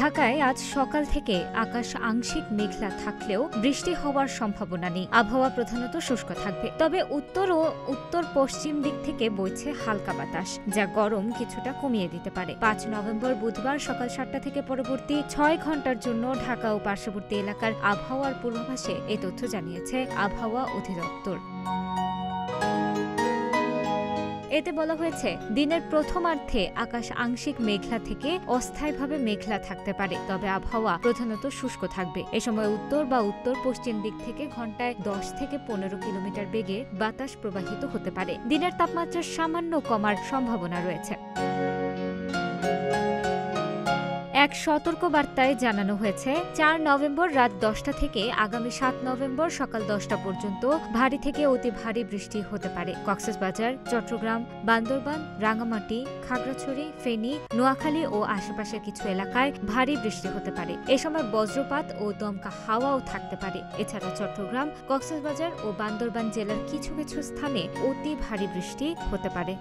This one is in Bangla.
ঢাকায় আজ সকাল থেকে আকাশ আংশিক মেঘলা থাকলেও বৃষ্টি হওয়ার সম্ভাবনা নেই। আবহাওয়া প্রধানত শুষ্ক থাকবে, তবে উত্তর ও উত্তর পশ্চিম দিক থেকে বইছে হালকা বাতাস, যা গরম কিছুটা কমিয়ে দিতে পারে। ৫ নভেম্বর বুধবার সকাল ৭টা থেকে পরবর্তী ৬ ঘন্টার জন্য ঢাকা ও পার্শ্ববর্তী এলাকার আবহাওয়ার পূর্বাভাসে এই তথ্য জানিয়েছে আবহাওয়া অধিদপ্তর। এতে বলা হয়েছে, দিনের প্রথমার্ধে আকাশ আংশিক মেঘলা থেকে অস্থায়ীভাবে মেঘলা থাকতে পারে, তবে আবহাওয়া প্রধানত শুষ্ক থাকবে। এ সময় উত্তর বা উত্তর পশ্চিম দিক থেকে ঘন্টায় ১০ থেকে ১৫ কিলোমিটার বেগে বাতাস প্রবাহিত হতে পারে। দিনের তাপমাত্রা সামান্য কমার সম্ভাবনা রয়েছে। এক সতর্ক বার্তায় জানানো হয়েছে, ৪ নভেম্বর রাত ১০টা থেকে আগামী ৭ নভেম্বর সকাল ১০টা পর্যন্ত ভারী থেকে অতি ভারী বৃষ্টি হতে পারে। কক্সবাজার, চট্টগ্রাম, বান্দরবান, রাঙামাটি, খাগড়াছড়ি, ফেনী, নোয়াখালী ও আশেপাশের কিছু এলাকায় ভারী বৃষ্টি হতে পারে। এ সময় বজ্রপাত ও দমকা হাওয়াও থাকতে পারে। এছাড়া চট্টগ্রাম, কক্সবাজার ও বান্দরবান জেলার কিছু কিছু স্থানে অতি ভারী বৃষ্টি হতে পারে।